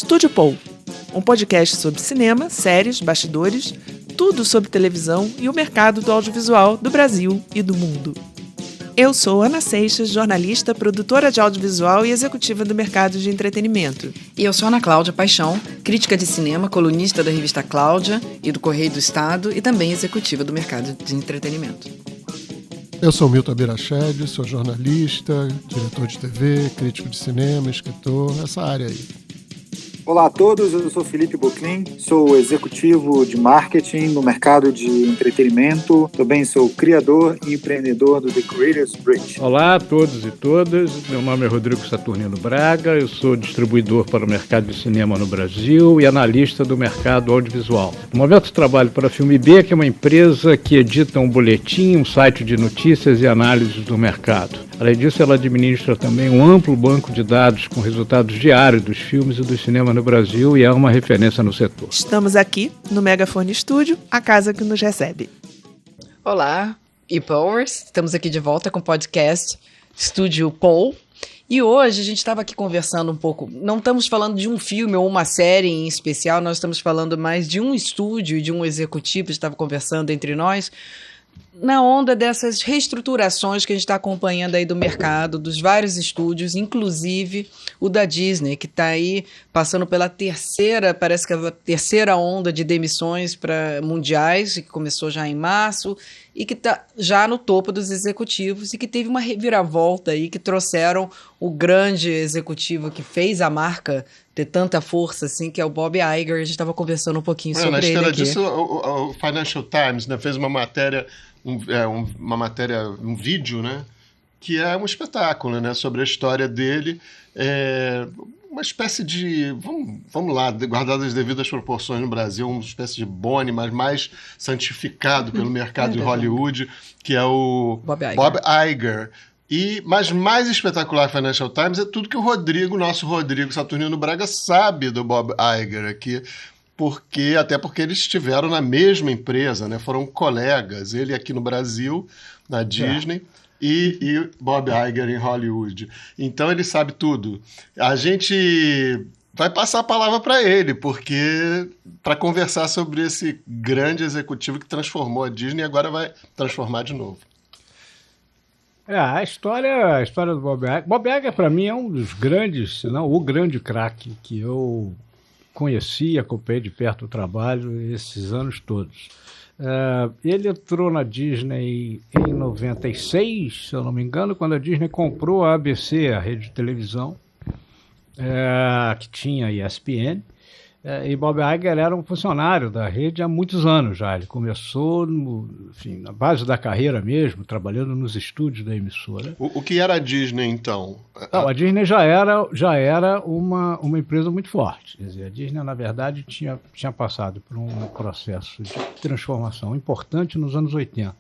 Estúdio Paul, um podcast sobre cinema, séries, bastidores, tudo sobre televisão e o mercado do audiovisual do Brasil e do mundo. Eu sou Ana Seixas, jornalista, produtora de audiovisual e executiva do mercado de entretenimento. E eu sou Ana Cláudia Paixão, crítica de cinema, colunista da revista Cláudia e do Correio do Estado e também executiva do mercado de entretenimento. Eu sou Milton Birachede, sou jornalista, diretor de TV, crítico de cinema, escritor, essa área aí. Olá a todos, eu sou Felipe Boclin, sou executivo de marketing no mercado de entretenimento, também sou criador e empreendedor do The Creators Bridge. Olá a todos e todas, meu nome é Rodrigo Saturnino Braga, eu sou distribuidor para o mercado de cinema no Brasil e analista do mercado audiovisual. No momento trabalho para a Filme B, que é uma empresa que edita um boletim, um site de notícias e análises do mercado. Além disso, ela administra também um amplo banco de dados com resultados diários dos filmes e do cinema no Brasil e é uma referência no setor. Estamos aqui no Megafone Studio, a casa que nos recebe. Olá, e-powers, estamos aqui de volta com o podcast Estúdio Paul. E hoje a gente estava aqui conversando um pouco, não estamos falando de um filme ou uma série em especial, nós estamos falando mais de um estúdio e de um executivo, a gente estava conversando entre nós, na onda dessas reestruturações que a gente está acompanhando aí do mercado, dos vários estúdios, inclusive o da Disney, que está aí passando pela parece que a terceira onda de demissões mundiais, que começou já em março, e que está já no topo dos executivos, e que teve uma reviravolta aí, que trouxeram o grande executivo que fez a marca ter tanta força, assim, que é o Bob Iger. A gente estava conversando um pouquinho sobre ele aqui. Na história disso, o Financial Times, né, fez uma matéria, um vídeo, né, que é um espetáculo, né, sobre a história dele, uma espécie de, vamos lá, guardadas as devidas proporções no Brasil, uma espécie de Boni, mas mais santificado pelo mercado de Hollywood, que é o Bob Iger. Mas mais espetacular que Financial Times é tudo que o nosso Rodrigo Saturnino Braga sabe do Bob Iger aqui, até porque eles estiveram na mesma empresa, né? Foram colegas, ele aqui no Brasil, na Disney, e Bob Iger em Hollywood. Então ele sabe tudo. A gente vai passar a palavra para ele, para conversar sobre esse grande executivo que transformou a Disney e agora vai transformar de novo. A história do Bob Iger. Bob Iger, para mim, é um dos grandes, se não o grande craque que eu conheci, acompanhei de perto o trabalho esses anos todos. Ele entrou na Disney em 96, se eu não me engano, quando a Disney comprou a ABC, a rede de televisão, que tinha a ESPN. E Bob Iger era um funcionário da rede há muitos anos já. Ele começou na base da carreira mesmo, trabalhando nos estúdios da emissora. O que era a Disney, então? Não, a Disney já era uma empresa muito forte. Quer dizer, a Disney, na verdade, tinha passado por um processo de transformação importante nos anos 80.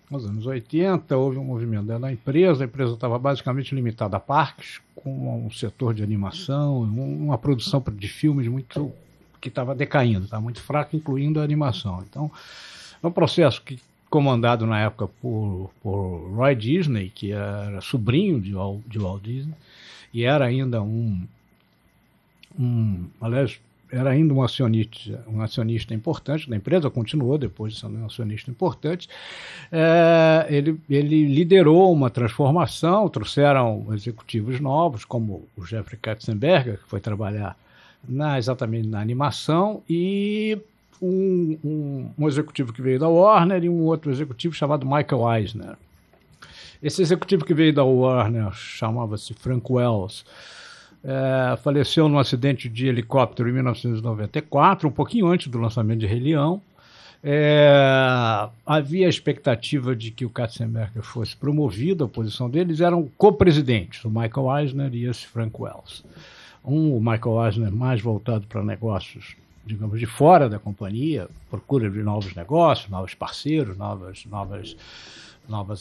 Nos anos 80, houve um movimento dentro da empresa. A empresa estava basicamente limitada a parques, com um setor de animação, uma produção de filmes que estava decaindo, estava muito fraca, incluindo a animação. Então, é um processo comandado na época por Roy Disney, que era sobrinho de Walt Disney, e era ainda era ainda um acionista importante da empresa, continuou depois de ser um acionista importante. Ele liderou uma transformação, trouxeram executivos novos, como o Jeffrey Katzenberger, que foi trabalhar exatamente na animação, e um executivo que veio da Warner e um outro executivo chamado Michael Eisner. Esse executivo que veio da Warner chamava-se Frank Wells. Faleceu num acidente de helicóptero em 1994, um pouquinho antes do lançamento de Rei Leão. Havia a expectativa de que o Katzenberger fosse promovido, a posição deles eram co-presidentes, o Michael Eisner e esse Frank Wells. O Michael Eisner mais voltado para negócios, digamos, de fora da companhia, procura de novos negócios, novos parceiros, novas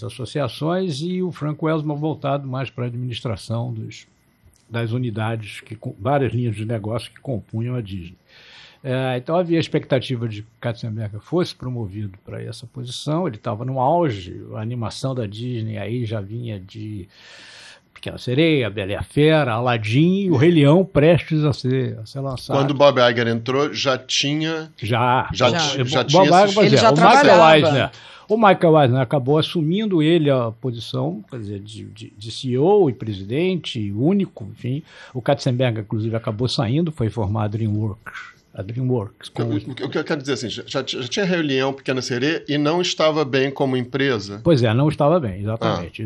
associações, e o Frank Wells voltado mais para a administração das unidades, várias linhas de negócio que compunham a Disney. Então havia a expectativa de que Katzenberger fosse promovido para essa posição. Ele estava no auge, a animação da Disney aí já vinha de Pequena Sereia, A Bela e a Fera, Aladdin e o Rei Leão prestes a ser lançado. Quando o Bob Iger entrou, já tinha... Já tinha Bob Iger, Ele já o trabalhava. Michael Eisner acabou assumindo ele a posição, quer dizer, de CEO e presidente, único, enfim. O Katzenberg, inclusive, acabou saindo, foi formar a DreamWorks. O que eu quero dizer assim, já tinha Rei Leão, Pequena Sereia e não estava bem como empresa? Pois é, não estava bem, exatamente.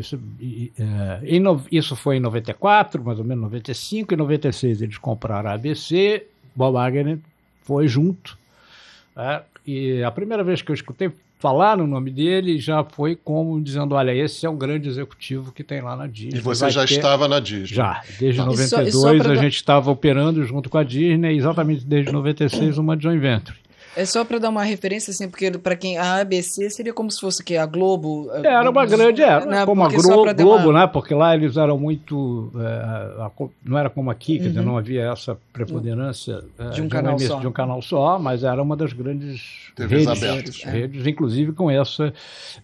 Isso foi em 94, mais ou menos 95, e 96 eles compraram a ABC, Bob Iger foi junto. E a primeira vez que eu escutei falar no nome dele já foi como dizendo, olha, esse é um grande executivo que tem lá na Disney. E você já estava na Disney? Já, desde 92 só a gente estava operando junto com a Disney, exatamente desde 96 uma joint venture. É só para dar uma referência, assim, porque para quem a ABC seria como se fosse que a Globo. Era uma grande, né? como a Porque Globo, né? Porque lá eles eram muito, não era como aqui, quer dizer, não havia essa preponderância de um canal só. De um canal só, mas era uma das grandes TVs abertas. redes, inclusive com essa,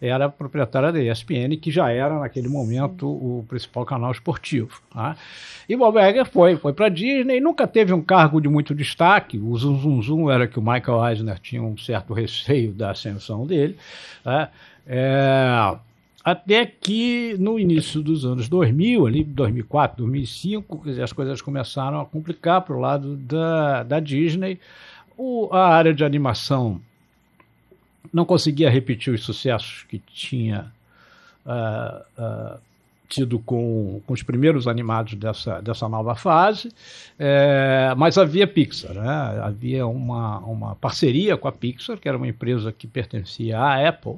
era proprietária da ESPN, que já era naquele momento o principal canal esportivo. Tá? E Bob Iger foi para a Disney, nunca teve um cargo de muito destaque. O zum era que o Michael Eisner tinha um certo receio da ascensão dele, tá? Até que no início dos anos 2000, ali 2004, 2005, as coisas começaram a complicar para o lado da Disney. A área de animação não conseguia repetir os sucessos que tinha tido com os primeiros animados dessa nova fase, mas havia Pixar, né? Havia uma parceria com a Pixar, que era uma empresa que pertencia à Apple,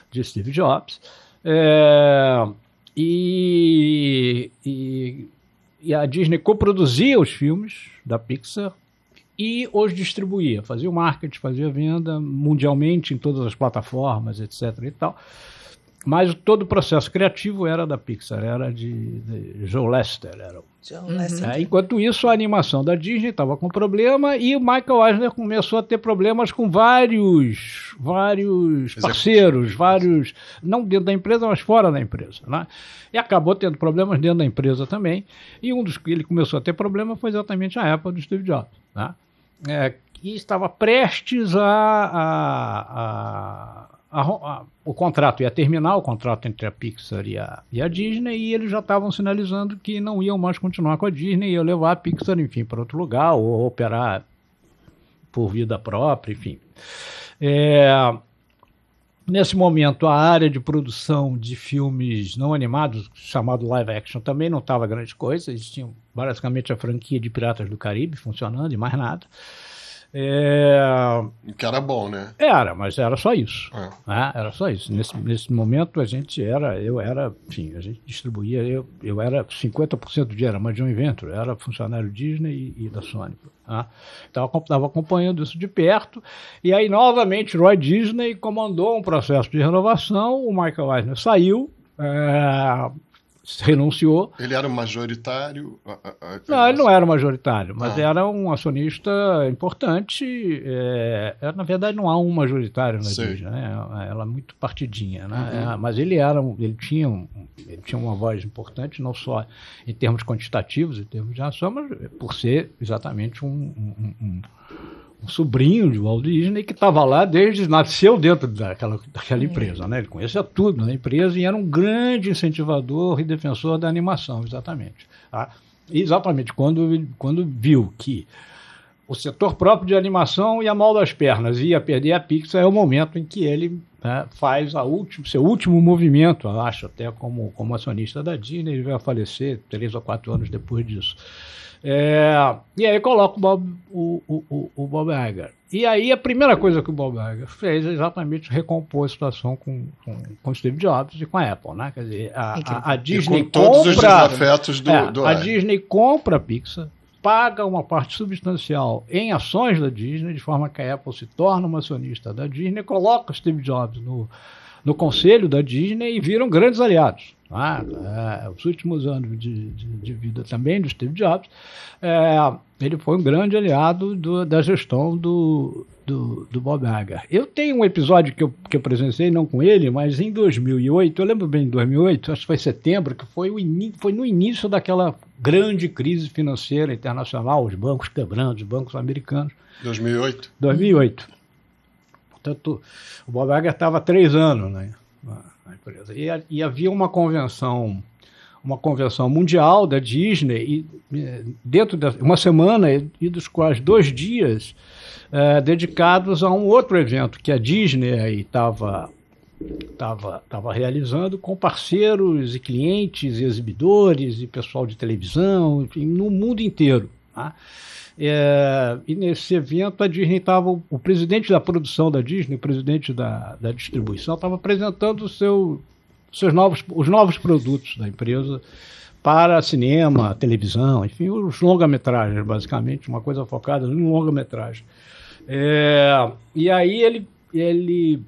de Steve Jobs, e a Disney coproduzia os filmes da Pixar e os distribuía, fazia o marketing, fazia a venda mundialmente em todas as plataformas, etc. e tal. Mas todo o processo criativo era da Pixar, era de Joe Lester. Enquanto isso, a animação da Disney estava com problema e o Michael Eisner começou a ter problemas com vários parceiros, não dentro da empresa, mas fora da empresa. Né? E acabou tendo problemas dentro da empresa também. E um dos que ele começou a ter problema foi exatamente a Apple do Steve Jobs. Né? Que estava prestes o contrato ia terminar, o contrato entre a Pixar e a Disney, e eles já estavam sinalizando que não iam mais continuar com a Disney, iam levar a Pixar, enfim, para outro lugar, ou operar por vida própria, enfim. Nesse momento, a área de produção de filmes não animados, chamado live action, também não estava grande coisa, eles tinham basicamente a franquia de Piratas do Caribe funcionando e mais nada. Que era bom, né? Mas era só isso. Era só isso. Nesse momento a gente distribuía, eu era 50% era uma joint venture, era funcionário Disney e da Sony. Estava acompanhando isso de perto, e aí novamente Roy Disney comandou um processo de renovação, o Michael Eisner saiu, renunciou. Ele era um majoritário? Não, ele não era majoritário, mas era um acionista importante. Na verdade, não há um majoritário na Disney, né? Ela é muito partidinha, né? Mas ele tinha uma voz importante, não só em termos quantitativos, em termos de ação, mas por ser exatamente um sobrinho de Walt Disney que estava lá nasceu dentro daquela empresa, né? Ele conhecia tudo na empresa e era um grande incentivador e defensor da animação, exatamente. E exatamente quando viu que o setor próprio de animação ia mal das pernas, ia perder a Pixar, é o momento em que ele faz seu último movimento, acho até como acionista da Disney. Ele veio a falecer 3 ou 4 anos depois disso. E aí coloca o Bob Iger. E aí a primeira coisa que o Bob Iger fez é exatamente recompor a situação com o Steve Jobs e com a Apple, né? Quer dizer, a Disney com todos os desafetos do a Disney compra a Pixar, paga uma parte substancial em ações da Disney, de forma que a Apple se torna uma acionista da Disney, coloca o Steve Jobs no conselho da Disney e viram grandes aliados. Os últimos anos de vida também do Steve Jobs, ele foi um grande aliado da gestão do Bob Iger. Eu tenho um episódio que eu presenciei, não com ele, mas em 2008, eu lembro bem de 2008, acho que foi setembro, que foi no início daquela grande crise financeira internacional, os bancos quebrando, os bancos americanos. 2008? 2008. Portanto, o Bob Iger estava há 3 anos, né, na empresa. E havia uma convenção mundial da Disney, dentro de uma semana, e dos quais 2 dias dedicados a um outro evento que a Disney estava realizando com parceiros e clientes e exibidores e pessoal de televisão, enfim, no mundo inteiro. Tá? E nesse evento a Disney estava, o presidente da produção da Disney, o presidente da distribuição, estava apresentando os novos produtos da empresa para cinema, televisão, enfim, os longa-metragens, basicamente, uma coisa focada em longa-metragem. E aí ele,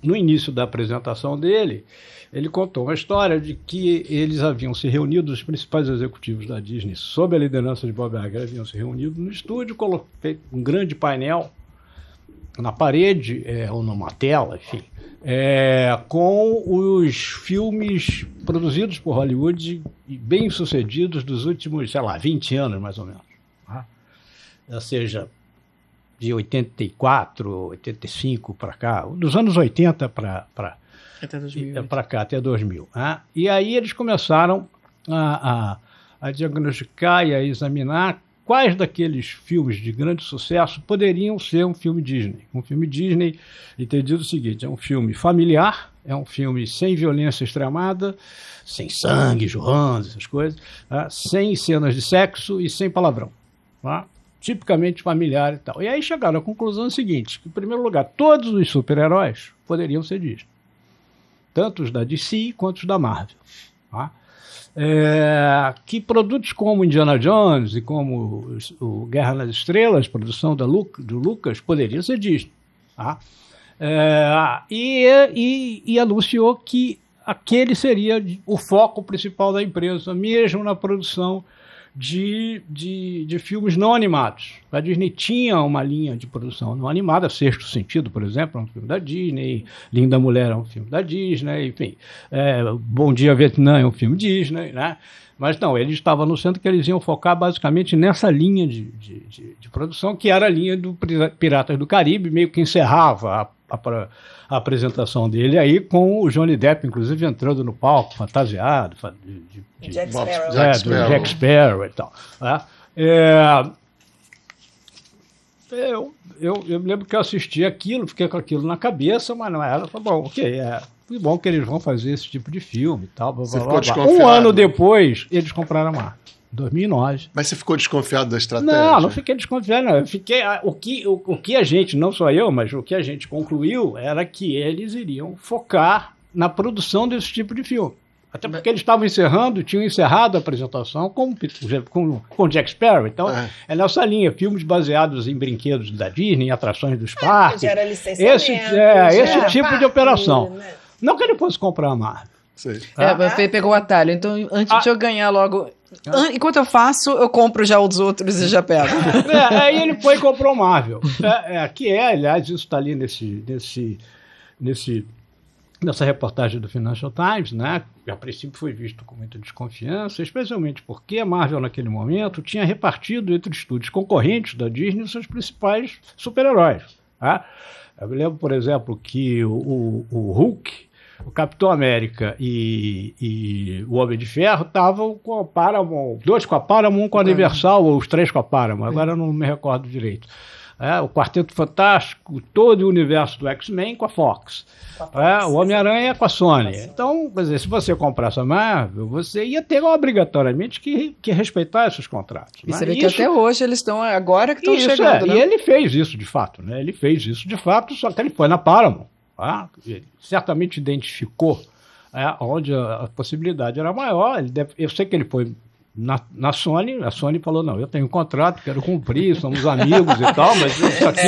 no início da apresentação dele, ele contou uma história de que eles haviam se reunido, os principais executivos da Disney, sob a liderança de Bob Iger, haviam se reunido no estúdio, feito um grande painel na parede, ou numa tela, enfim, com os filmes produzidos por Hollywood e bem-sucedidos dos últimos, 20 anos, mais ou menos. Tá? Ou seja, de 84, 85 para cá, dos anos 80 para cá, até 2000. Tá? E aí eles começaram a diagnosticar e a examinar quais daqueles filmes de grande sucesso poderiam ser um filme Disney. Um filme Disney, entendido o seguinte, é um filme familiar, é um filme sem violência extremada, sem sangue, jorrando, essas coisas, tá? Sem cenas de sexo e sem palavrão. Tá? Tipicamente familiar e tal. E aí chegaram à conclusão seguinte, que, em primeiro lugar, todos os super-heróis poderiam ser Disney. Tanto os da DC quanto os da Marvel. Tá? Que produtos como Indiana Jones e como o Guerra nas Estrelas, produção do Lucas, poderiam ser Disney. Tá? E anunciou que aquele seria o foco principal da empresa, mesmo na produção de filmes não animados. A Disney tinha uma linha de produção não animada, Sexto Sentido, por exemplo, é um filme da Disney, Linda Mulher é um filme da Disney, enfim, Bom Dia Vietnã é um filme Disney, né? Mas não, eles estavam anunciando que eles iam focar basicamente nessa linha de produção, que era a linha do Piratas do Caribe, meio que encerrava a apresentação dele aí, com o Johnny Depp, inclusive, entrando no palco, fantasiado, do Jack Sparrow e tal. Tá? Eu me lembro que eu assisti aquilo, fiquei com aquilo na cabeça, mas não era, bom, ok, foi bom que eles vão fazer esse tipo de filme e tal. Blá, blá, blá. Um ano depois, eles compraram a marca. 2009. Mas você ficou desconfiado da estratégia? Não fiquei desconfiado, não. Eu fiquei, o que a gente, não só eu, mas o que a gente concluiu era que eles iriam focar na produção desse tipo de filme. Até porque eles tinham encerrado a apresentação com Jack Sparrow. Então, é nessa linha, filmes baseados em brinquedos da Disney, em atrações dos parques. Gera licenciamento. Esse tipo de operação. Né? Não que ele fosse comprar a Marvel. Você pegou o atalho. Então, antes de eu ganhar logo... Enquanto eu faço, eu compro já os outros e já pego. Aí ele foi e comprou Marvel. Aliás, isso está ali nessa reportagem do Financial Times, né? Que a princípio foi visto com muita desconfiança, especialmente porque a Marvel, naquele momento, tinha repartido entre estúdios concorrentes da Disney os seus principais super-heróis. Tá? Eu me lembro, por exemplo, que o Hulk, o Capitão América e o Homem de Ferro estavam com a Paramount, 2 com a Paramount, com a Universal, ou os 3 com a Paramount, agora eu não me recordo direito. O Quarteto Fantástico, todo o universo do X-Men com a Fox. O Homem-Aranha com a Sony. Então, quer dizer, se você comprasse a Marvel, você ia ter obrigatoriamente que respeitar esses contratos. E você vê que até hoje eles estão, agora que estão chegando. Né? E ele fez isso de fato, né? Ele fez isso de fato, só que ele foi na Paramount. Ele certamente identificou onde a possibilidade era maior. Eu sei que ele foi na Sony, a Sony falou, não, eu tenho um contrato, quero cumprir, somos amigos e tal, mas isso aqui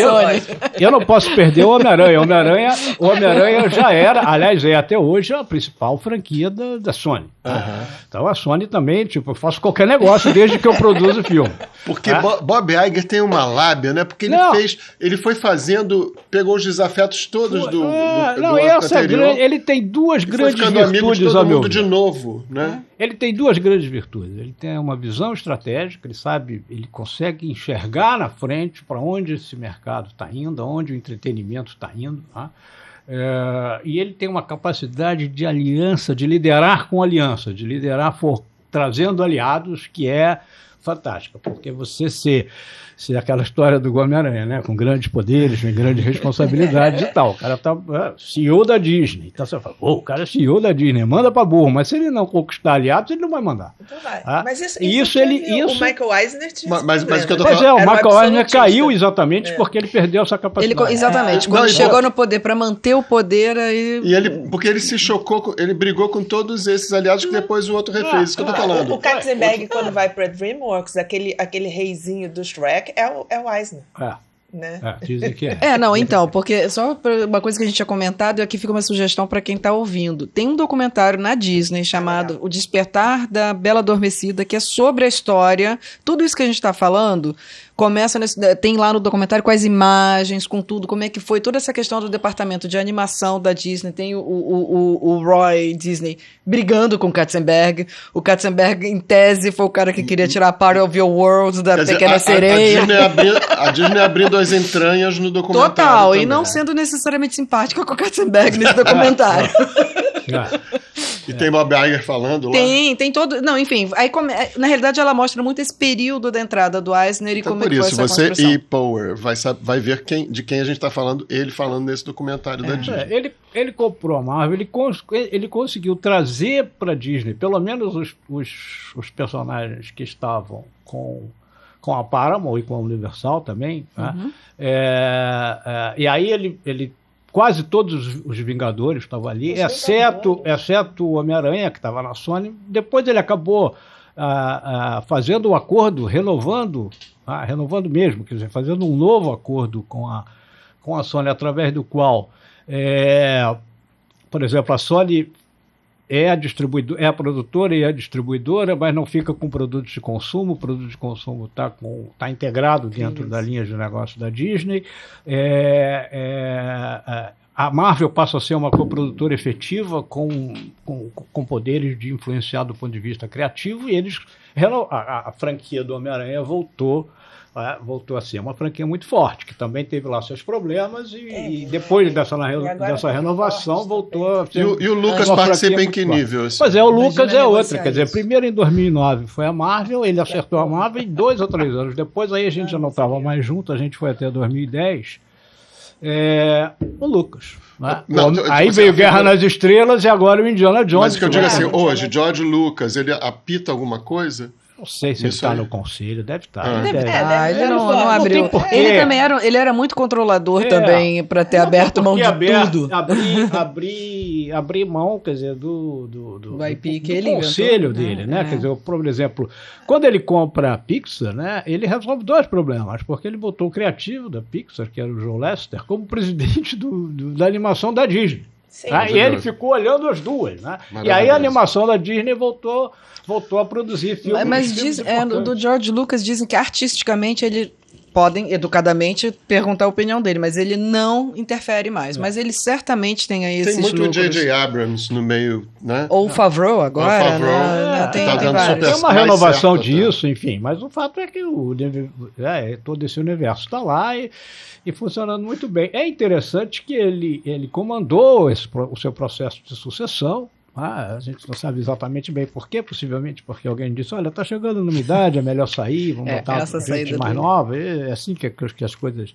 eu não posso perder o Homem-Aranha. O Homem-Aranha já era, aliás, é até hoje a principal franquia da Sony. Então a Sony também, tipo, eu faço qualquer negócio desde que eu produzo o filme. Porque Bob Iger tem uma lábia, né? Porque ele foi fazendo, pegou os desafetos todos do essa anterior, ele tem duas grandes virtudes, ao meu ver. De novo, né? Ele tem duas grandes virtudes. Ele tem uma visão estratégica, ele consegue enxergar na frente para onde esse mercado está indo, aonde o entretenimento está indo. Tá? E ele tem uma capacidade de aliança, de liderar com aliança, de liderar trazendo aliados, que é fantástica, porque você ser aquela história do Homem-Aranha, né? Com grandes poderes, com grandes responsabilidades e tal. O cara tá CEO da Disney. Então você fala, o cara é CEO da Disney, manda pra burro, mas se ele não conquistar aliados, ele não vai mandar. Então vai. Mas isso o Michael Eisner tinha mas o que eu tô falando... Pois é, o Michael Eisner caiu exatamente porque ele perdeu essa capacidade. Exatamente. Quando chegou no poder, para manter o poder aí... Porque ele se chocou, ele brigou com todos esses aliados que depois o outro refez, isso que eu tô falando. O Katzenberg, quando vai pra DreamWorks, aquele reizinho do Shrek, é o Eisner. Né? Dizem que é. Então, porque só uma coisa que a gente tinha comentado, e aqui fica uma sugestão para quem está ouvindo. Tem um documentário na Disney chamado O Despertar da Bela Adormecida, que é sobre a história. Tudo isso que a gente está falando começa tem lá no documentário com as imagens, com tudo, como é que foi toda essa questão do departamento de animação da Disney. Tem o Roy Disney brigando com o Katzenberg. O Katzenberg, em tese, foi o cara que queria tirar a Part of Your World da Pequena Sereia. A Disney abrindo as entranhas no documentário. Total, também. E não sendo necessariamente simpática com o Katzenberg nesse documentário. E tem Bob Iger falando lá? Tem todo... Não, enfim, aí na realidade ela mostra muito esse período da entrada do Eisner e então, como é que foi essa construção. Por isso, você e Power vai ver de quem a gente está falando, ele falando nesse documentário da Disney. Ele comprou a Marvel, ele conseguiu trazer para a Disney, pelo menos os personagens que estavam com a Paramount e com a Universal também, né? E aí ele quase todos os Vingadores estavam ali, exceto o Homem-Aranha, que estava na Sony. Depois ele acabou fazendo um acordo, renovando mesmo, quer dizer, fazendo um novo acordo com a Sony, através do qual, por exemplo, a Sony é a produtora e a distribuidora, mas não fica com produtos de consumo. O produto de consumo está integrado dentro da linha de negócio da Disney. A Marvel passa a ser uma coprodutora efetiva com poderes de influenciar do ponto de vista criativo, e a franquia do Homem-Aranha voltou a ser uma franquia muito forte, que também teve lá seus problemas, e depois dessa renovação voltou a ser. E o Lucas participa em que nível? Assim? Pois é, o Lucas é outra, quer dizer, primeiro em 2009 foi a Marvel, ele acertou a Marvel, e 2 ou 3 anos depois, aí a gente já não estava mais junto, a gente foi até 2010, o Lucas. Né? Aí veio Guerra nas Estrelas e agora o Indiana Jones. Mas o que eu digo assim, hoje, George Lucas, ele apita alguma coisa? Não sei se ele está no conselho, deve estar. Ele não abriu. Ele também era muito controlador também, para ter aberto mão de tudo. Abrir mão, quer dizer, do IP que ele conselho dele, né? Quer dizer, por exemplo, quando ele compra a Pixar, né, ele resolve 2 problemas, porque ele botou o criativo da Pixar, que era o Joe Lasseter, como presidente da animação da Disney. Tá? E ele ficou olhando as duas, né? E aí a animação da Disney voltou a produzir filmes. Mas do George Lucas dizem que artisticamente ele podem, educadamente, perguntar a opinião dele, mas ele não interfere mais. Mas ele certamente tem aí esses lucros. Tem muito o J.J. Abrams no meio, né? Ou o Favreau agora. Tem uma renovação disso, enfim. Mas o fato é que todo esse universo está lá e funcionando muito bem. É interessante que ele comandou o seu processo de sucessão. A gente não sabe exatamente bem por quê, possivelmente porque alguém disse, olha, está chegando numa idade, é melhor sair, vamos botar gente mais nova. É assim que as coisas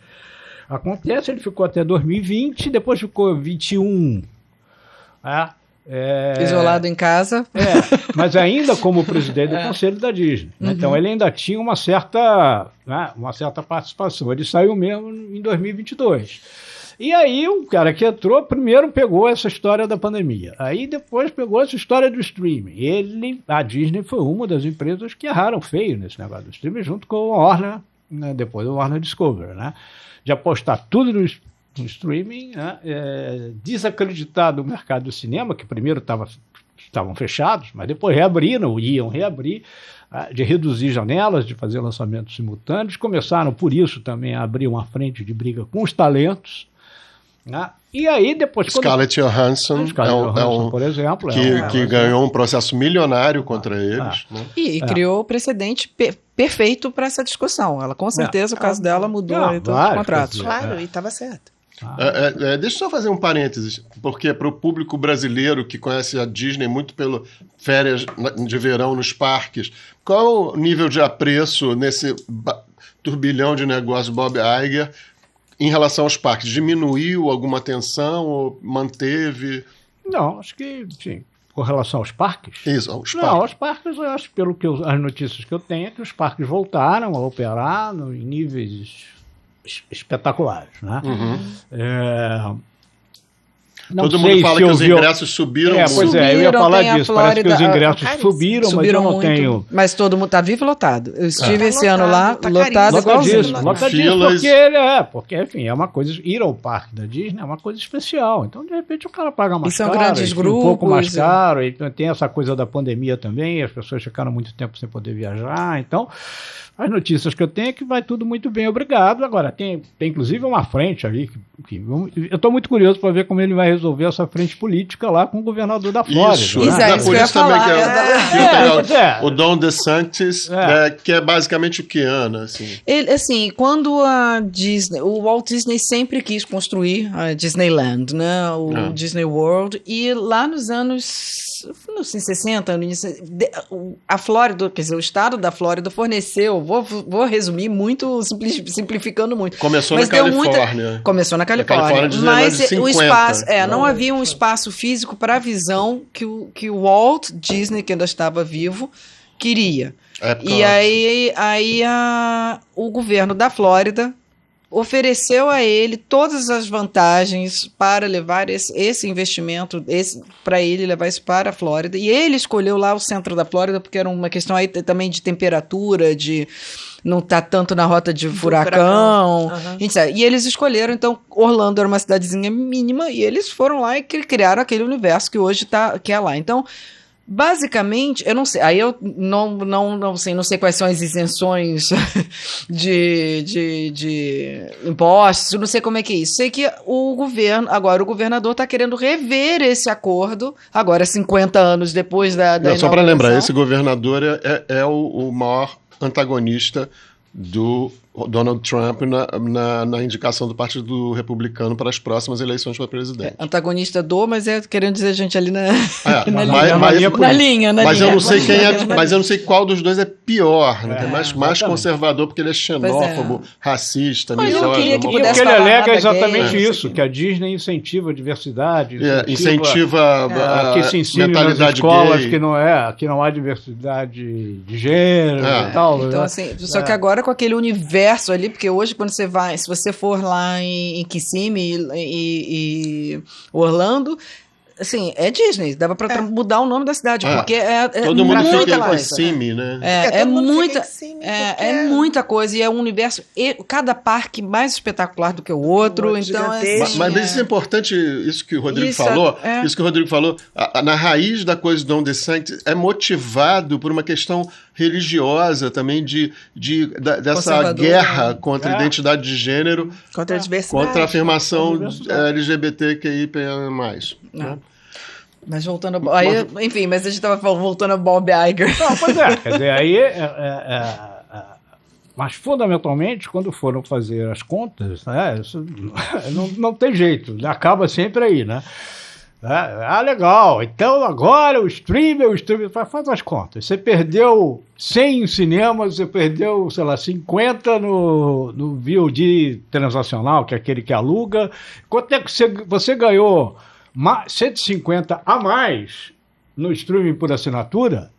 acontecem. Ele ficou até 2020, depois ficou 21. Isolado em casa. Mas ainda como presidente do Conselho da Disney. Né? Então ele ainda tinha uma certa participação. Ele saiu mesmo em 2022. E aí o cara que entrou, primeiro pegou essa história da pandemia, aí depois pegou essa história do streaming. A Disney foi uma das empresas que erraram feio nesse negócio do streaming, junto com o Warner, né, depois do Warner Discovery, né? De apostar tudo no streaming, né, desacreditar do mercado do cinema, que primeiro estavam fechados, mas depois iam reabrir, de reduzir janelas, de fazer lançamentos simultâneos. Começaram, por isso, também a abrir uma frente de briga com os talentos. Né? E aí, depois... Scarlett Johansson, por exemplo. Que ganhou um processo milionário contra eles. Né? E criou o precedente perfeito para essa discussão. Ela, com certeza, o caso dela mudou todos os contratos. Claro, e estava certo. Deixa eu só fazer um parênteses, porque para o público brasileiro que conhece a Disney muito pelo férias de verão nos parques, qual o nível de apreço nesse turbilhão de negócios Bob Iger em relação aos parques? Diminuiu alguma tensão ou manteve? Não, acho que sim. Com relação aos parques? Isso, aos parques. Não, aos parques, eu acho, as notícias que eu tenho, é que os parques voltaram a operar em níveis espetaculares, né? Todo mundo fala que os ingressos subiram muito. Pois é, eu ia falar disso. Parece que os ingressos subiram, mas eu não muito, tenho... Mas todo mundo está vivo e lotado. Eu estive esse ano lá, lotado igualzinho. Lotadíssimo, porque, enfim, é uma coisa... Ir ao parque da Disney é uma coisa especial. Então, de repente, o cara paga mais caro. E são grandes grupos. Um pouco mais caro. E tem essa coisa da pandemia também. As pessoas ficaram muito tempo sem poder viajar. Então... As notícias que eu tenho é que vai tudo muito bem, obrigado. Agora, tem inclusive uma frente ali. Eu estou muito curioso para ver como ele vai resolver essa frente política lá com o governador da Flórida. Isso, né? Por isso também que o Ron DeSantis, que é basicamente o que Ana. Ele, assim, quando a Disney, o Walt Disney sempre quis construir a Disneyland, né? O Disney World, e lá nos anos 60, a Flórida, quer dizer, o estado da Flórida forneceu, vou resumir muito, simplificando muito. Começou na Califórnia. Começou na Califórnia, mas 50, o espaço, não havia um espaço físico para a visão que o Walt Disney, que ainda estava vivo, queria. E aí o governo da Flórida ofereceu a ele todas as vantagens para levar esse investimento, para ele levar isso para a Flórida. E ele escolheu lá o centro da Flórida, porque era uma questão aí também de temperatura, de não estar tanto na rota de furacão. Uhum. E eles escolheram, então, Orlando era uma cidadezinha mínima, e eles foram lá e criaram aquele universo que hoje que é lá. Então, basicamente, eu não sei, aí eu não sei quais são as isenções de impostos, eu não sei como é que é isso. Sei que o governador está querendo rever esse acordo, agora 50 anos depois da só para lembrar, esse governador é o maior antagonista do Donald Trump na indicação do Partido Republicano para as próximas eleições para presidente. Antagonista mas querendo dizer gente ali na linha. Mas eu não sei mas eu não sei qual dos dois é pior, né? É mais conservador porque ele é xenófobo, racista, misógino. O que ele alega é exatamente isso, que a Disney incentiva a diversidade, incentiva que se ensine nas escolas que não há diversidade de gênero e tal. Então, assim, só que agora com aquele universo ali, porque hoje quando se você for lá em Kissimmee e Orlando, assim, é Disney, dava pra mudar o nome da cidade, porque todo mundo fica em Kissimmee, né? É muita coisa, e é um universo, cada parque mais espetacular do que o outro, então mas isso é importante, isso que o Rodrigo falou, na raiz da coisa do Ron DeSantis é motivado por uma questão religiosa também dessa guerra contra a identidade de gênero, contra a diversidade, contra a afirmação LGBTQIA+. Mas voltando enfim, mas a gente estava voltando a Bob Iger. Não, pois quer dizer, aí mas fundamentalmente, quando foram fazer as contas, né, isso não tem jeito, acaba sempre aí, né? Legal, então agora o streaming, faz as contas. Você perdeu 100 em cinemas, você perdeu, 50 no VOD transacional, que é aquele que aluga. Quanto é que você ganhou 150 a mais no streaming por assinatura?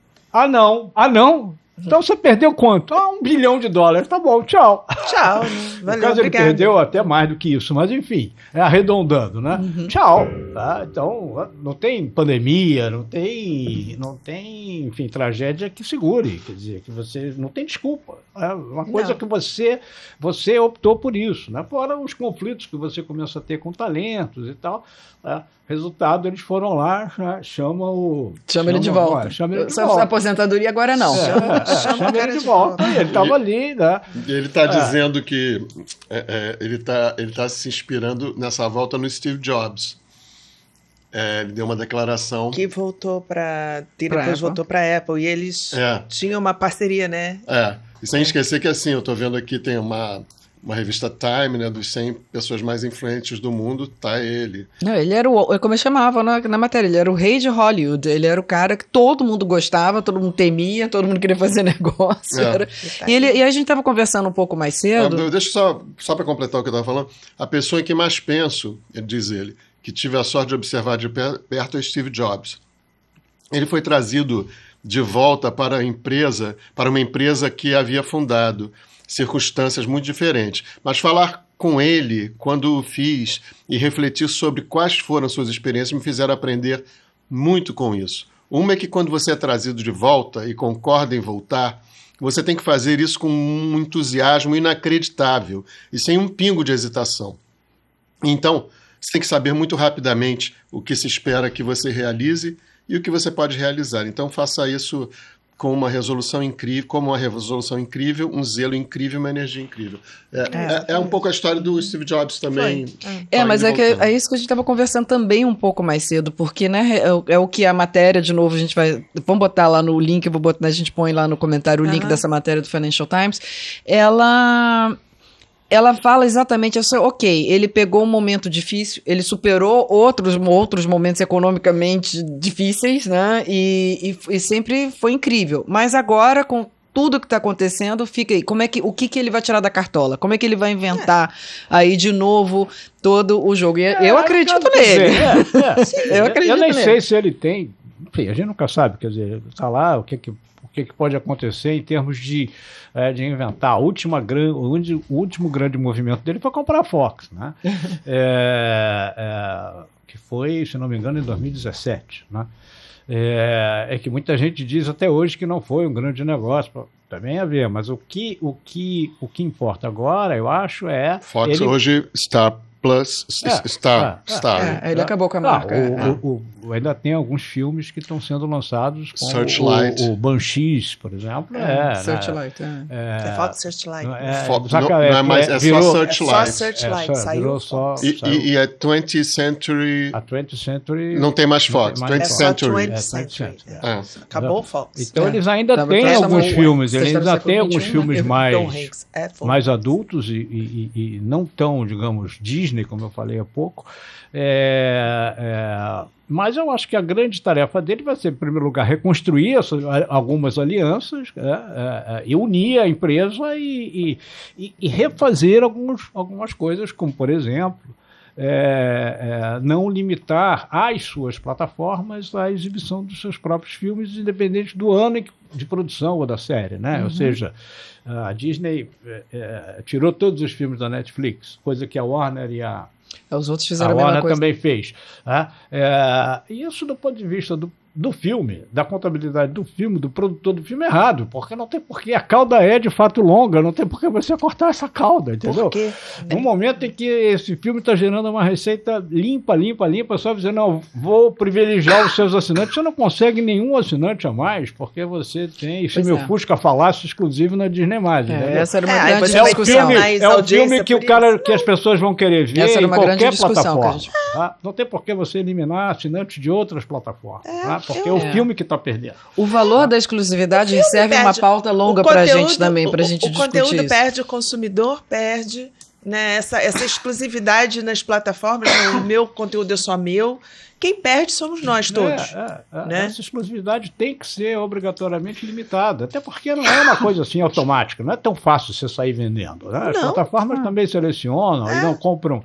Não. Então você perdeu quanto? $1 bilhão. Tá bom, tchau. Tchau, né? No Valeu, caso, ele obrigado. perdeu até mais do que isso, mas enfim, arredondando, né? Tchau. Tá? Então, não tem pandemia, não tem, enfim, tragédia que segure. Quer dizer, que você não tem desculpa. É uma coisa que você optou por isso, né? Fora os conflitos que você começa a ter com talentos e tal. Né? Resultado, eles foram lá, né? Chama ele de volta. Chama ele de Só volta. aposentadoria agora não. Chama ele de volta. E ele estava ali, né? Ele está dizendo que ele tá se inspirando nessa volta no Steve Jobs. Ele deu uma declaração. Que voltou depois voltou para Apple. E eles tinham uma parceria, né? E sem esquecer que, assim, eu estou vendo aqui, tem uma revista Time, né, dos 100 pessoas mais influentes do mundo, tá ele. Não, ele era como eu chamava na matéria, ele era o rei de Hollywood, ele era o cara que todo mundo gostava, todo mundo temia, todo mundo queria fazer negócio. E a gente estava conversando um pouco mais cedo. Deixa só para completar o que eu estava falando, a pessoa em que mais penso, diz ele, que tive a sorte de observar de perto é Steve Jobs. Ele foi trazido de volta para uma empresa que havia fundado, circunstâncias muito diferentes. Mas falar com ele, quando o fiz, e refletir sobre quais foram suas experiências, me fizeram aprender muito com isso. Uma é que quando você é trazido de volta e concorda em voltar, você tem que fazer isso com um entusiasmo inacreditável e sem um pingo de hesitação. Então, você tem que saber muito rapidamente o que se espera que você realize e o que você pode realizar. Então, faça isso com uma resolução incrível, um zelo incrível, uma energia incrível. É um pouco a história do Steve Jobs também. Mas é isso que a gente estava conversando também um pouco mais cedo, porque, né, é o que a matéria, de novo, a gente vai... Vamos botar lá no link, a gente põe lá no comentário o link dessa matéria do Financial Times. Ela fala exatamente assim, ok, ele pegou um momento difícil, ele superou outros momentos economicamente difíceis, né, e sempre foi incrível. Mas agora, com tudo que está acontecendo, fica aí, o que ele vai tirar da cartola? Como é que ele vai inventar aí de novo todo o jogo? E eu acredito nele. Eu nem sei se ele tem, enfim, a gente nunca sabe, quer dizer, está lá, o que pode acontecer em termos de inventar. O último grande movimento dele foi comprar a Fox, né? Que foi, se não me engano, em 2017. Né? Que muita gente diz até hoje que não foi um grande negócio. Também a ver, mas o que importa agora, eu acho, Fox hoje está Plus, Star. Ele acabou com a marca. Ainda tem alguns filmes que estão sendo lançados com Searchlight. o Banshees, por exemplo. Searchlight, É Fox Searchlight. Não é mais, só Searchlight. Searchlight. Saiu só. E a 20th Century... A 20th Century... Não tem mais Fox. 20th Century. 20th Century. Acabou o Fox. Então eles ainda têm alguns filmes. Eles ainda têm alguns filmes mais adultos e não tão, digamos, Disney, como eu falei há pouco. Mas eu acho que a grande tarefa dele vai ser, em primeiro lugar, reconstruir algumas alianças e unir a empresa e refazer algumas coisas, como, por exemplo, não limitar as suas plataformas à exibição dos seus próprios filmes, independente do ano de produção ou da série, né? Ou seja, a Disney tirou todos os filmes da Netflix, coisa que a Warner e os outros fizeram a mesma Warner coisa. também fez. Isso do ponto de vista do filme, da contabilidade do filme, do produtor do filme, é errado, porque não tem porquê. A cauda é de fato longa, não tem porquê você cortar essa cauda, entendeu? No momento em que esse filme está gerando uma receita limpa, só dizendo, não, vou privilegiar os seus assinantes, você não consegue nenhum assinante a mais, porque você tem Fusca Falácio exclusivo na Disney+. Essa era uma grande discussão. É o filme que as pessoas vão querer ver em qualquer plataforma. Não tem porquê você eliminar assinantes de outras plataformas. Porque é o filme que está perdendo. O valor da exclusividade serve uma pauta longa para a gente também, para a gente discutir isso. O conteúdo perde, o consumidor perde, né, essa exclusividade nas plataformas, o meu conteúdo é só meu, Quem perde somos nós todos. Né? Essa exclusividade tem que ser obrigatoriamente limitada, até porque não é uma coisa assim automática, não é tão fácil você sair vendendo. Né? As plataformas também selecionam e não compram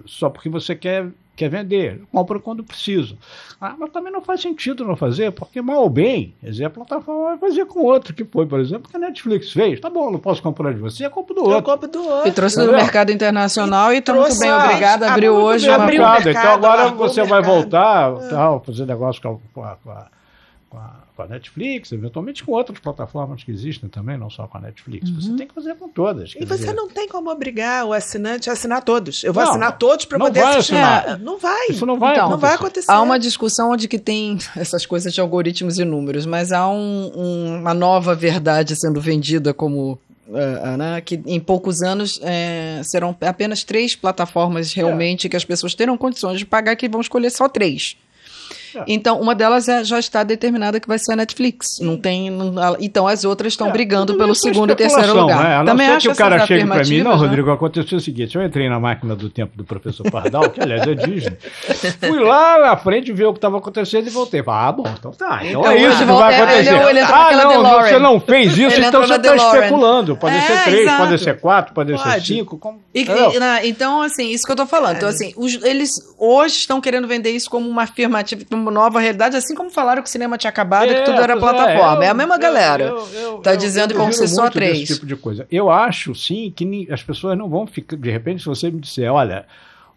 só porque você quer vender, compra quando precisa. Mas também não faz sentido não fazer, porque mal ou bem, a plataforma vai fazer com outro, que foi, por exemplo, que a Netflix fez. Tá bom, não posso comprar de você, eu compro do outro. Eu compro do outro. E trouxe no mercado internacional e está muito bem, obrigado. Abriu hoje uma mercado. Então agora você vai mercado. voltar, fazer negócio com a Netflix, eventualmente com outras plataformas que existem também, não só com a Netflix. Você tem que fazer com todas. E você não tem como obrigar o assinante a assinar todos. Eu vou assinar todos para poder assistir. Não vai. Isso não vai então, acontecer. Não vai acontecer. Há uma discussão onde que tem essas coisas de algoritmos e números, mas há uma nova verdade sendo vendida como... né, que em poucos anos serão apenas 3 plataformas realmente que as pessoas terão condições de pagar, que vão escolher só 3. Então, uma delas já está determinada que vai ser a Netflix. Então, as outras estão brigando pelo segundo e terceiro lugar. Né? A Também acho que o cara chega para mim, não, né? Rodrigo, aconteceu o seguinte, eu entrei na máquina do tempo do professor Pardal, que aliás é Disney, fui lá na frente ver o que estava acontecendo e voltei. Bom, então tá, então é isso que vai acontecer. Não, você não fez isso, então você está especulando. Pode ser 3, exato. Pode ser 4, pode ser 5. Então, assim, isso que eu tô falando. Então, assim, eles hoje estão querendo vender isso como uma afirmativa, como uma nova realidade, assim como falaram que o cinema tinha acabado e que tudo era plataforma. É a mesma galera. Tá dizendo que vão ser só 3. Esse tipo de coisa. Eu acho, sim, que as pessoas não vão ficar... De repente, se você me disser, olha,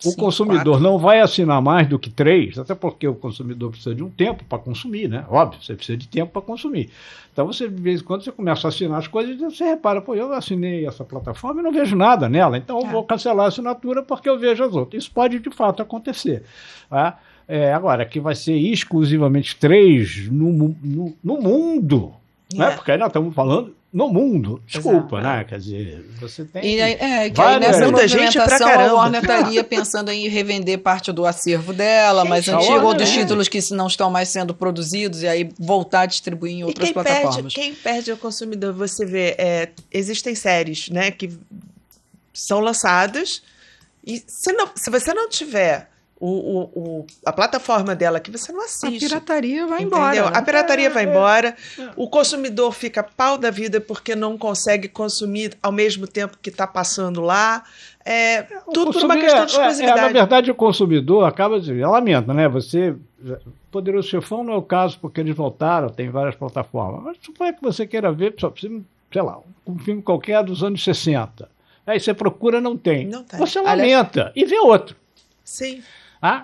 o consumidor 4. não vai assinar mais do que 3, até porque o consumidor precisa de um tempo para consumir, né? Óbvio, você precisa de tempo para consumir. Então, você, de vez em quando, você começa a assinar as coisas e você repara, eu assinei essa plataforma e não vejo nada nela, então eu vou cancelar a assinatura porque eu vejo as outras. Isso pode, de fato, acontecer. Tá? Agora, que vai ser exclusivamente 3 no mundo, né? Porque aí nós estamos falando no mundo. Desculpa, né? Quer dizer, você tem... que aí nessa movimentação a Warner estaria pensando em revender parte do acervo dela, mais antigo, ou dos títulos que não estão mais sendo produzidos, e aí voltar a distribuir em outras plataformas. Quem perde é o consumidor. Você vê, existem séries, né, que são lançadas, e se você não tiver a plataforma dela que você não assiste. A pirataria vai embora. A pirataria vai embora, o consumidor fica pau da vida porque não consegue consumir ao mesmo tempo que está passando lá. Tudo por uma questão de exclusividade. Na verdade, o consumidor acaba dizendo, eu lamento, né? Poderoso Chefão não é o caso, porque eles voltaram, tem várias plataformas. Mas suponha que você queira ver, sei lá, um filme qualquer dos anos 60. Aí você procura, não tem. Você lamenta e vê outro. Sim.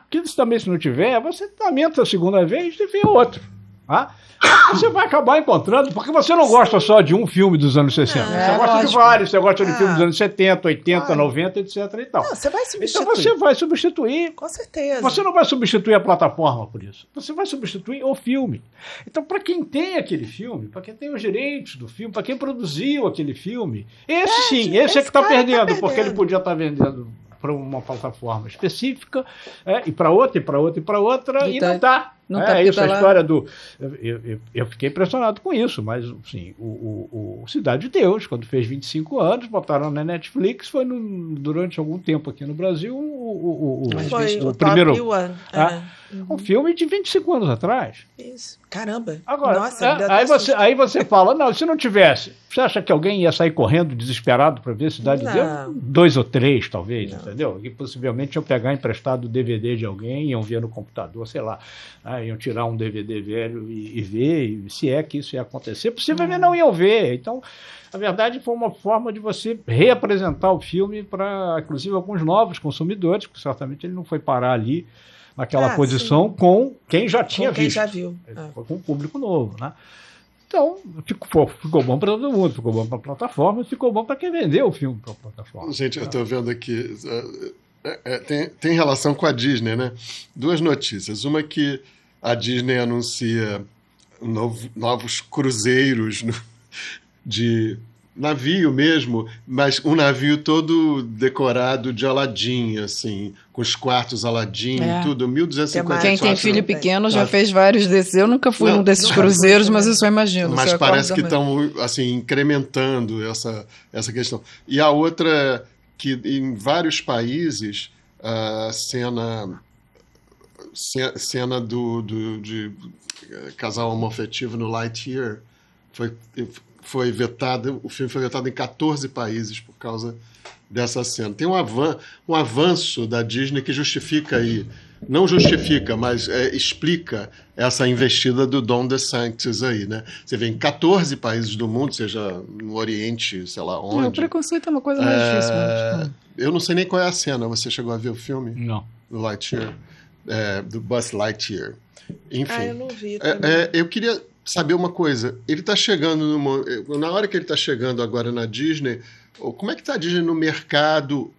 Que também, se não tiver, você lamenta a segunda vez e vê outro. Você vai acabar encontrando, porque você não gosta só de um filme dos anos 60. Você gosta de vários, você gosta de filmes dos anos 70, 80, 90, etc. e tal. Você vai substituir. Então você vai substituir. Com certeza. Você não vai substituir a plataforma por isso. Você vai substituir o filme. Então, para quem tem aquele filme, para quem tem os direitos do filme, para quem produziu aquele filme, esse é que está perdendo, porque ele podia estar vendendo para uma plataforma específica, e para outra, e para outra, e para outra, e não está. Isso, a história do... Eu fiquei impressionado com isso, mas assim, o Cidade de Deus, quando fez 25 anos, botaram na Netflix, foi durante algum tempo aqui no Brasil o primeiro... Um filme de 25 anos atrás. Isso. Caramba. Agora, aí você fala, não, se não tivesse, você acha que alguém ia sair correndo desesperado para ver Cidade de Deus? 2 ou 3, talvez, entendeu? E possivelmente iam pegar emprestado o DVD de alguém, iam ver no computador, sei lá, iam tirar um DVD velho e ver, e se é que isso ia acontecer, possivelmente não iam ver. Então, na verdade, foi uma forma de você reapresentar o filme para, inclusive, alguns novos consumidores, porque certamente ele não foi parar ali naquela posição com quem já tinha visto. Já viu. Foi com um público novo, né? Então, ficou bom para todo mundo, ficou bom para a plataforma, ficou bom para quem vendeu o filme para a plataforma. Gente, eu estou vendo aqui, tem relação com a Disney, né? 2 notícias. Uma que a Disney anuncia novos cruzeiros de navio mesmo, mas um navio todo decorado de Aladim, assim, com os quartos Aladim, tudo, 1.250. Quem tem filho pequeno já fez vários desses. Eu nunca fui num desses cruzeiros, mas eu só imagino. Mas parece que estão assim, incrementando essa questão. E a outra, que em vários países a cena cena de casal homoafetivo no Lightyear foi vetado, o filme foi vetado em 14 países por causa dessa cena. Tem um avanço da Disney que justifica aí, não justifica, mas explica essa investida do Don DeSantis aí, né? Você vê em 14 países do mundo, seja no Oriente, sei lá onde. O preconceito é uma coisa mais difícil mesmo. Eu não sei nem qual é a cena. Você chegou a ver o filme? Não. Do Lightyear, do Buzz Lightyear. Enfim. Eu não vi. Eu queria saber uma coisa. Ele está chegando na hora que ele está chegando agora na Disney, como é que está a Disney no mercado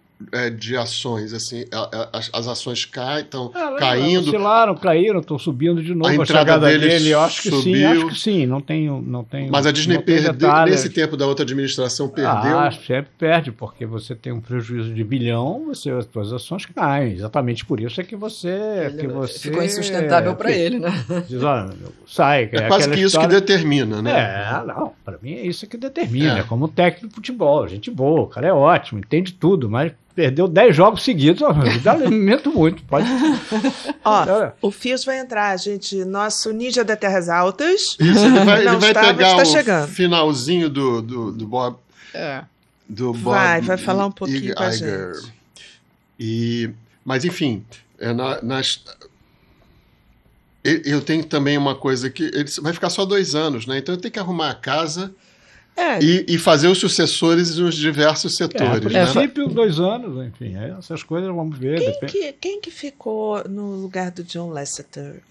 de ações? Assim, as ações estão caindo. Oscilaram, caíram, estão subindo de novo. A entrada dele, eu acho que sim, subiu. Não tenho. Mas a Disney perdeu, nesse tempo da outra administração, perdeu. Sempre perde, porque você tem um prejuízo de bilhão, as suas ações caem. Exatamente por isso é que você ficou insustentável para ele, né? Diz, olha, sai. É quase que isso que determina, né? Não, para mim é isso que determina. É como técnico de futebol, gente boa, o cara é ótimo, entende tudo, mas perdeu 10 jogos seguidos, já lamento muito. Pode... O Fios vai entrar, gente. Nosso ninja da Terras Altas. Isso, ele vai pegar o chegando. Finalzinho do Bob. Do Bob vai falar um pouquinho com a Iger. gente. Mas, enfim, eu tenho também uma coisa que ele vai ficar só 2 anos, né? Então eu tenho que arrumar a casa. E fazer os sucessores nos diversos setores. A princípio, 2 anos, enfim, essas coisas vamos ver. Quem que ficou no lugar do John Lasseter?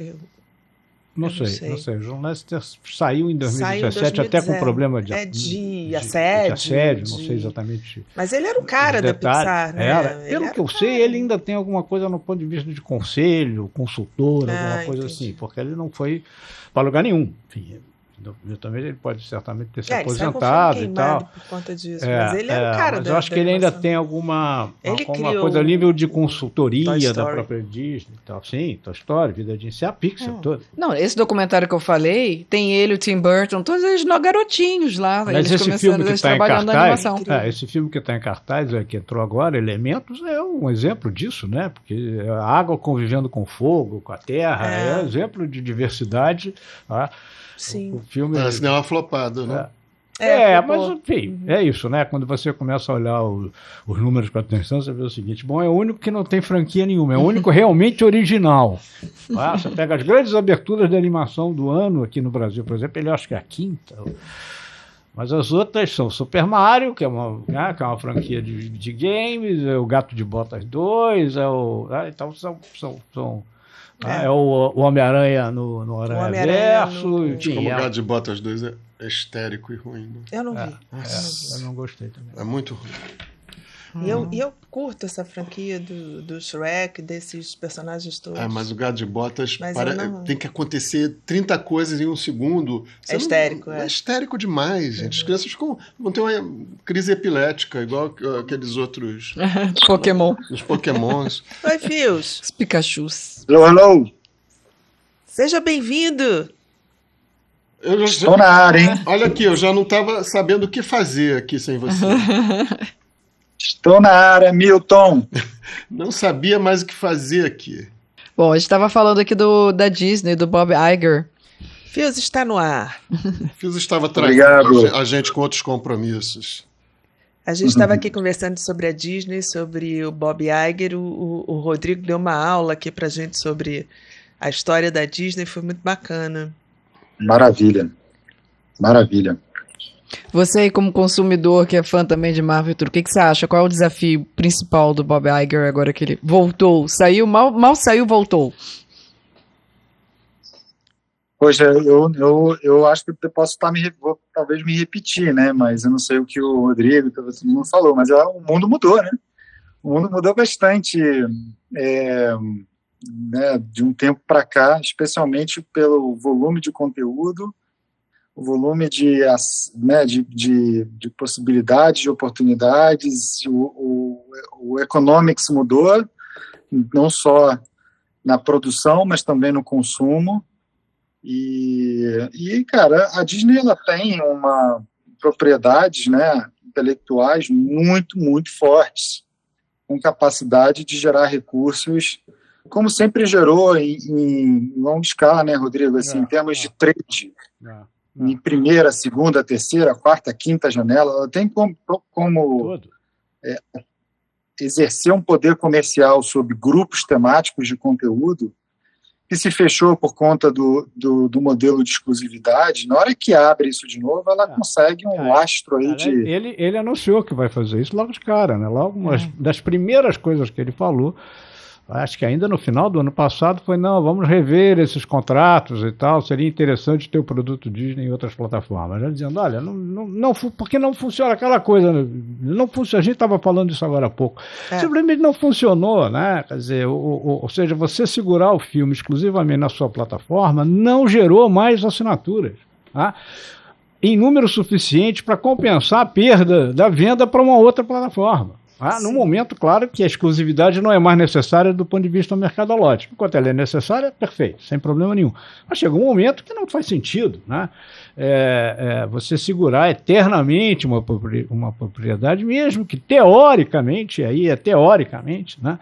Não sei. O John Lasseter saiu em 2017 até com problema de assédio, não sei exatamente. Mas ele era o cara da Pixar, né? Pelo que eu sei, ele ainda tem alguma coisa no ponto de vista de conselho, consultor, alguma coisa assim, porque ele não foi para lugar nenhum, enfim. Também ele pode certamente ter se aposentado e tal. Por conta disso, mas ele era o cara mas eu acho que ele ainda tem alguma coisa a nível de consultoria da própria Disney e tal. Sim, Toy Story, Vida de Inseto, a Pixar toda. Não, esse documentário que eu falei, tem ele, o Tim Burton, todos eles garotinhos lá. Mas eles esse filme que está em cartaz, esse filme que está em cartaz, que entrou agora, Elementos, é um exemplo disso, né? Porque a água convivendo com o fogo, com a terra, é um exemplo de diversidade, tá? Sim. O filme senão é uma flopada, né? Mas enfim, é isso, né? Quando você começa a olhar os números com atenção, você vê o seguinte: bom, é o único que não tem franquia nenhuma, é o único realmente original. Você pega as grandes aberturas de animação do ano aqui no Brasil, por exemplo, ele acho que é a 5ª. Mas as outras são Super Mario, que é uma franquia de games, é o Gato de Botas 2, então são é o Homem-Aranha no Homem-Verso. Como o Gato de Botas 2 é histérico e ruim. Né? Eu não vi. Eu não gostei também. É muito ruim. E eu curto essa franquia do Shrek, desses personagens todos. Mas o Gato de Botas tem que acontecer 30 coisas em 1 segundo. É histérico, É histérico demais, gente. As crianças vão ter uma crise epilética, igual aqueles outros... Pokémon. Os Pokémons. Oi, Fios. Os Pikachus. Hello. Seja bem-vindo. Estou na área, hein? Olha aqui, eu já não estava sabendo o que fazer aqui sem você. Estou na área, Milton. Não sabia mais o que fazer aqui. Bom, a gente estava falando aqui da Disney, do Bob Iger. Fios está no ar. Fios estava traindo a gente com outros compromissos. A gente estava aqui conversando sobre a Disney, sobre o Bob Iger. O Rodrigo deu uma aula aqui pra gente sobre a história da Disney, foi muito bacana. Maravilha. Você aí como consumidor, que é fã também de Marvel e tudo, o que você acha? Qual é o desafio principal do Bob Iger agora que ele voltou? Saiu, mal saiu, voltou. Poxa, eu acho que eu posso talvez me repetir, né? Mas eu não sei o que o Rodrigo, que você não falou, mas o mundo mudou, né? O mundo mudou bastante né, de um tempo para cá, especialmente pelo volume de conteúdo, o volume de possibilidades, de oportunidades, o economics mudou, não só na produção, mas também no consumo. E cara, a Disney ela tem propriedades, né, intelectuais muito, muito fortes, com capacidade de gerar recursos como sempre gerou em longa escala, né, Rodrigo, assim, em termos de trade, em primeira, segunda, terceira, quarta, quinta janela, ela tem como exercer um poder comercial sobre grupos temáticos de conteúdo que se fechou por conta do modelo de exclusividade. Na hora que abre isso de novo, ela consegue um lastro aí de... Ele anunciou que vai fazer isso logo de cara, né? Logo, uma das primeiras coisas que ele falou, acho que ainda no final do ano passado, foi: não, vamos rever esses contratos e tal, seria interessante ter o produto Disney em outras plataformas. Já dizendo, olha, porque não funciona aquela coisa, não funciona, a gente estava falando disso agora há pouco, simplesmente não funcionou, né? Quer dizer, ou seja, você segurar o filme exclusivamente na sua plataforma não gerou mais assinaturas, tá? Em número suficiente para compensar a perda da venda para uma outra plataforma. No momento, claro, que a exclusividade não é mais necessária do ponto de vista mercadológico. Enquanto ela é necessária, perfeito, sem problema nenhum. Mas chega um momento que não faz sentido, né? Você segurar eternamente uma propriedade, mesmo que teoricamente, né?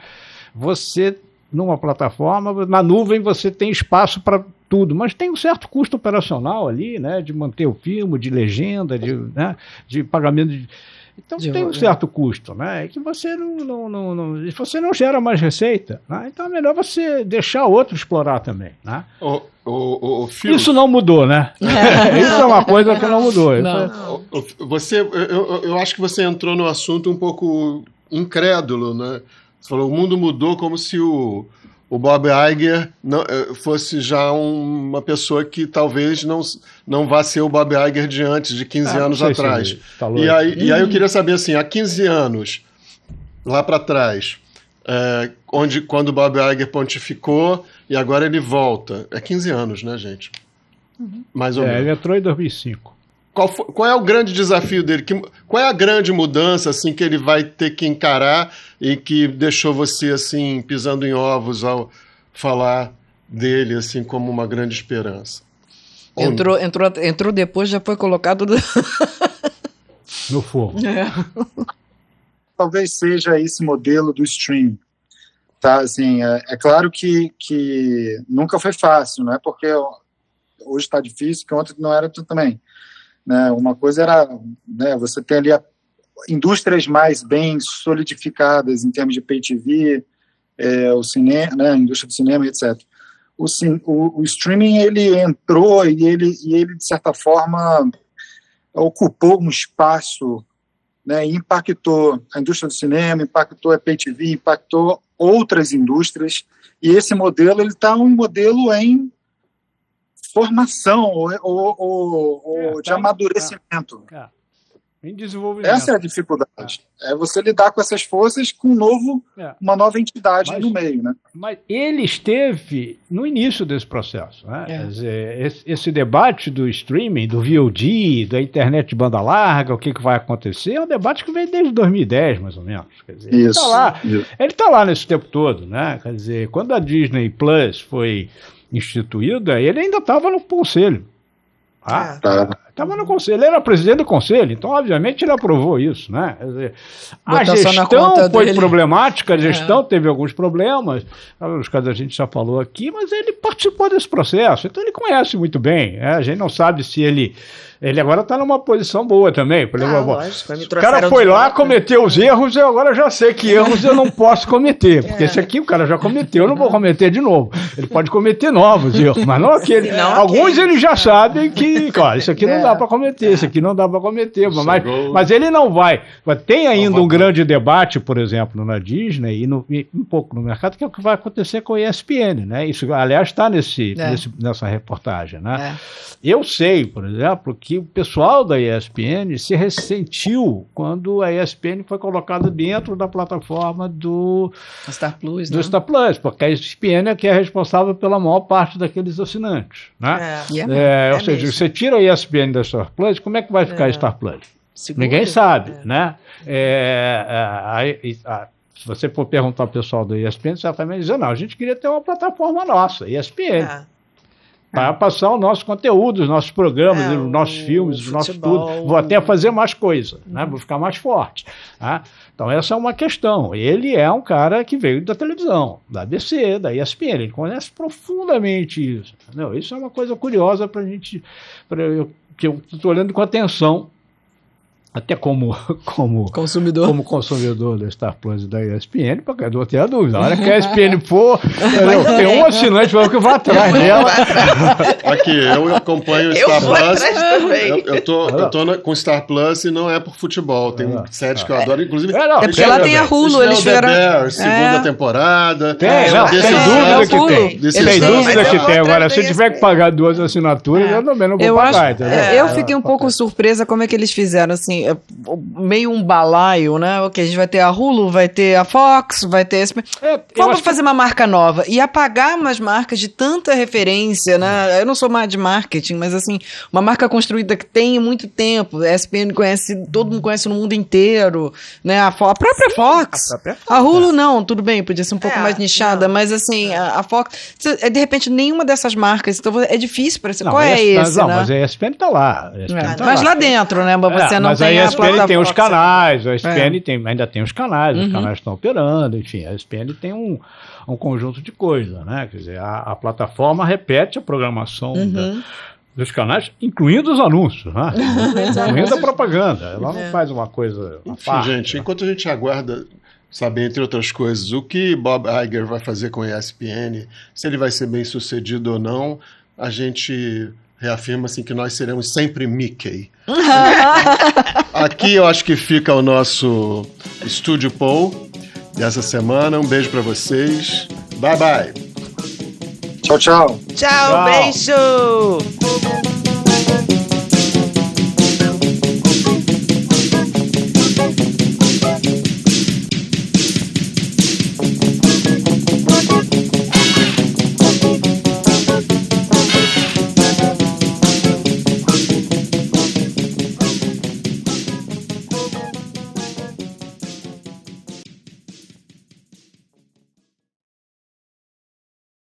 Você, numa plataforma, na nuvem você tem espaço para tudo, mas tem um certo custo operacional ali, né? De manter o filme, de legenda, de pagamento de... Então tem um certo custo, né? Que você você não gera mais receita, né? Então é melhor você deixar outro explorar também, né? Isso não mudou, né? Isso é uma coisa que não mudou. Não. Eu acho que você entrou no assunto um pouco incrédulo, né? Você falou: o mundo mudou, como se o Bob Iger fosse já uma pessoa que talvez não vá ser o Bob Iger de antes, de 15 anos atrás. E aí eu queria saber, assim, há 15 anos, lá para trás, quando o Bob Iger pontificou e agora ele volta. É 15 anos, né, gente? Mais ou menos. Ele entrou em 2005. Qual é o grande desafio dele? Qual é a grande mudança assim, que ele vai ter que encarar e que deixou você assim pisando em ovos ao falar dele assim como uma grande esperança? Entrou depois, já foi colocado no fogo. Talvez seja esse modelo do stream. Tá? Assim, é claro que nunca foi fácil, não é porque hoje está difícil, que ontem não era tudo também. Né, uma coisa era, né, você tem ali indústrias mais bem solidificadas em termos de pay TV, o cinema, né, a indústria do cinema, etc. O streaming, ele entrou e ele, de certa forma, ocupou um espaço, né, e impactou a indústria do cinema, impactou a pay TV, impactou outras indústrias, e esse modelo está um modelo em formação ou de amadurecimento. Em desenvolvimento. Essa é a dificuldade. É você lidar com essas forças com uma nova entidade no meio, né? Mas ele esteve no início desse processo, né? Quer dizer, esse debate do streaming, do VOD, da internet de banda larga, o que vai acontecer, é um debate que vem desde 2010, mais ou menos. Quer dizer, ele está lá nesse tempo todo, né? Quer dizer, quando a Disney Plus foi instituída, ele ainda estava no conselho. Estava no conselho, ele era presidente do conselho, então obviamente ele aprovou isso, né? Quer dizer, a gestão foi problemática, a gestão teve alguns problemas, os casos a gente já falou aqui, mas ele participou desse processo, então ele conhece muito bem, a gente não sabe se ele agora está numa posição boa também. Lógico, o cara foi lá, cometeu os erros, eu agora já sei que erros eu não posso cometer, porque esse aqui o cara já cometeu, eu não vou cometer de novo. Ele pode cometer novos erros, mas não aquele. Alguns ele já sabe que, ó, isso aqui não dá para cometer, isso aqui não dá para cometer, mas ele não vai. Tem ainda um grande debate, por exemplo, na Disney e um pouco no mercado, que é o que vai acontecer com a ESPN, né? Isso, aliás, está nessa reportagem, né? Eu sei, por exemplo, que o pessoal da ESPN se ressentiu quando a ESPN foi colocada dentro da plataforma do Star Plus, Star Plus, porque a ESPN é que é responsável pela maior parte daqueles assinantes, né? Ou seja, você tira a ESPN da Star Plus, como é que vai ficar a Star Plus? Seguro. Ninguém sabe, né? Se você for perguntar ao pessoal da ESPN, você vai dizer, não, a gente queria ter uma plataforma nossa, ESPN. para passar o nosso conteúdo, os nossos programas, os nossos filmes, os nossos tudo. Vou até fazer mais coisa, né? Vou ficar mais forte. Tá? Então, essa é uma questão. Ele é um cara que veio da televisão, da ABC, da ESPN. Ele conhece profundamente isso. Entendeu? Isso é uma coisa curiosa para a gente. Que eu estou olhando com atenção. Até como consumidor da Star Plus e da ESPN, para não ter a dúvida. Na hora que a ESPN for, tem um assinante que vai atrás dela. Aqui, eu acompanho o Star Plus. Eu tô com Star Plus e não é por futebol. Tem séries que eu adoro, inclusive. Porque ela tem a Hulu, eles fizeram segunda temporada. Tem dúvida que tem. Sem dúvida que tem. Agora, se eu tiver que pagar 2 assinaturas, eu também não vou pagar. Eu fiquei um pouco surpresa como é que eles fizeram, assim, meio um balaio, né? Ok, a gente vai ter a Hulu, vai ter a Fox, vai ter... Vamos fazer uma marca nova e apagar umas marcas de tanta referência, né? Eu não sou mais de marketing, mas assim, uma marca construída que tem muito tempo, a ESPN conhece, todo mundo conhece no mundo inteiro, né? A própria Fox. A Hulu não, tudo bem, podia ser um pouco mais nichada, mas assim, a Fox, de repente, nenhuma dessas marcas, então é difícil para você. Qual é esse, não, né? mas a ESPN tá lá. Mas lá dentro, né? Você não tem a ESPN tem os canais, a ESPN ainda tem os canais estão operando, enfim, a ESPN tem um conjunto de coisas, né? Quer dizer, a plataforma repete a programação dos canais, incluindo os anúncios, né? Incluindo a propaganda. Ela não faz uma coisa à parte. Gente, enquanto a gente aguarda saber, entre outras coisas, o que Bob Iger vai fazer com a ESPN, se ele vai ser bem sucedido ou não, a gente reafirma assim, que nós seremos sempre Mickey. Aqui eu acho que fica o nosso Estúdio Paul dessa semana. Um beijo para vocês. Bye, bye. Tchau, tchau. Tchau, beijo!